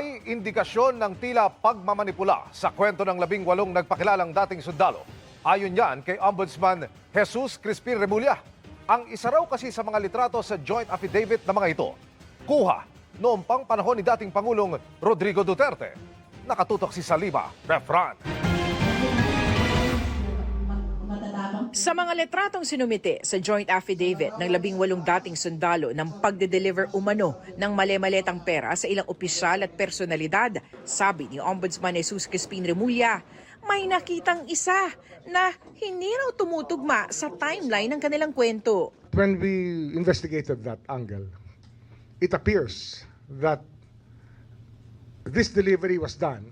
May indikasyon ng tila pagmamanipula sa kwento ng 18 nagpakilalang dating sundalo. Ayon yan kay Ombudsman Jesus Crispin Remulla. Ang isa raw kasi sa mga litrato sa joint affidavit na mga ito, kuha noong pang panahon ni dating Pangulong Rodrigo Duterte. Nakatutok si Salima Refran. Sa mga litratong sinumite sa joint affidavit ng 18 dating sundalo ng pagde-deliver umano ng mali-maletang pera sa ilang opisyal at personalidad, sabi ni Ombudsman Jesus Crispin Remulla, may nakitang isa na hindi raw tumutugma sa timeline ng kanilang kwento. When we investigated that angle, it appears that this delivery was done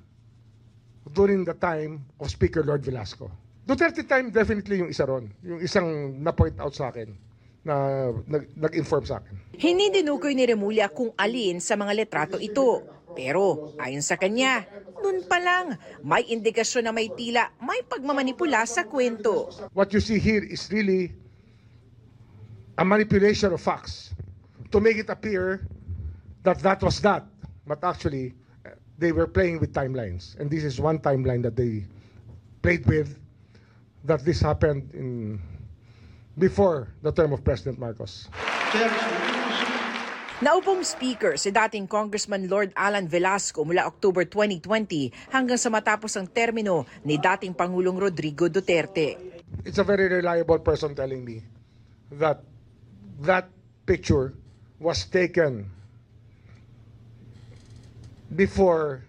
during the time of Speaker Lord Velasco. Duterte time, definitely yung isa ron. Yung isang na-point out sa akin, na nag-inform sa akin. Hindi dinukoy ni Remulla kung alin sa mga litrato ito. Pero ayon sa kanya, noon pa lang may indikasyon na may tila may pagmamanipula sa kwento. What you see here is really a manipulation of facts to make it appear that that was that. But actually, they were playing with timelines. And this is one timeline that they played with, that this happened before the term of President Marcos. Naupong speaker si dating Congressman Lord Alan Velasco mula October 2020 hanggang sa matapos ang termino ni dating Pangulong Rodrigo Duterte. It's a very reliable person telling me that that picture was taken before,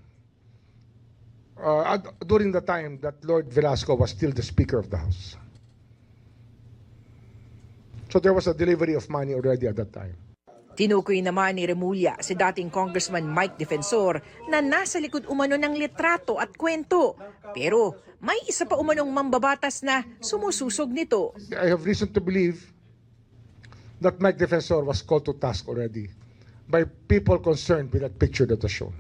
during the time that Lord Velasco was still the Speaker of the House. So there was a delivery of money already at that time. Tinukoy naman ni Remulla si dating Congressman Mike Defensor na nasa likod umano ng litrato at kwento. Pero may isa pa umanong mambabatas na sumususog nito. I have reason to believe that Mike Defensor was called to task already by people concerned with that picture that was shown.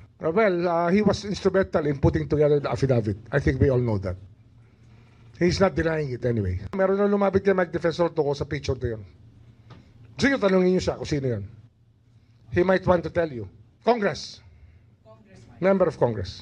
He was instrumental in putting together the affidavit. I think we all know that. He's not denying it anyway. Meron na lumapit kay Mike Defensor tungkol sa picture na yun. Sige, tanungin niyo siya kung sino yun. He might want to tell you. Congress. Member of Congress.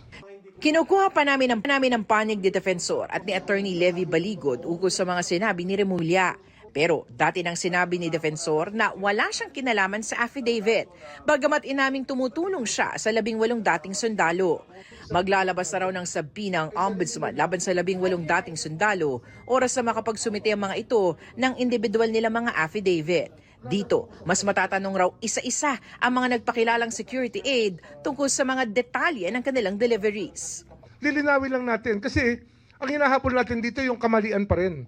Kinukuha pa namin ang panig ni Defensor at ni Attorney Levy Baligod ukol sa mga sinabi ni Remulla. Pero dati nang sinabi ni Defensor na wala siyang kinalaman sa affidavit, bagamat inaming tumutulong siya sa 18 dating sundalo. Maglalabas na raw ng sabpi ng Ombudsman laban sa 18 dating sundalo oras na makapagsumite ang mga ito ng individual nila mga affidavit. Dito, mas matatanong raw isa-isa ang mga nagpakilalang security aid tungkol sa mga detalye ng kanilang deliveries. Lilinawin lang natin kasi ang hinahabol natin dito yung kamalian pa rin.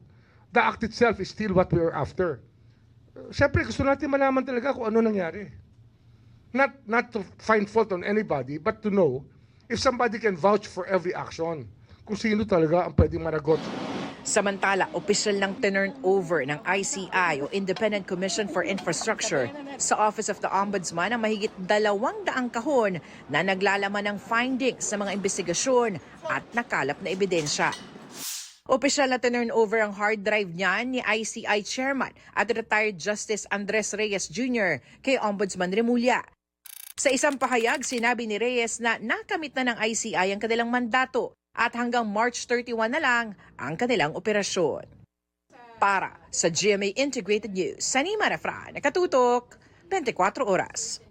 The act itself is still what we are after. Siyempre, gusto natin malaman talaga kung ano nangyari. Not to find fault on anybody, but to know if somebody can vouch for every action. Kung sino talaga ang pwedeng managot. Samantala, opisyal ng tinurn over ng ICI o Independent Commission for Infrastructure sa Office of the Ombudsman ang mahigit 200 kahon na naglalaman ng findings sa mga investigasyon at nakalap na ebidensya. Opisyal na tinurn over ang hard drive niyan ni ICI Chairman at retired Justice Andres Reyes Jr. kay Ombudsman Remulla. Sa isang pahayag, sinabi ni Reyes na nakamit na ng ICI ang kanilang mandato at hanggang March 31 na lang ang kanilang operasyon. Para sa GMA Integrated News, Salima Refran, nakatutok, 24 oras.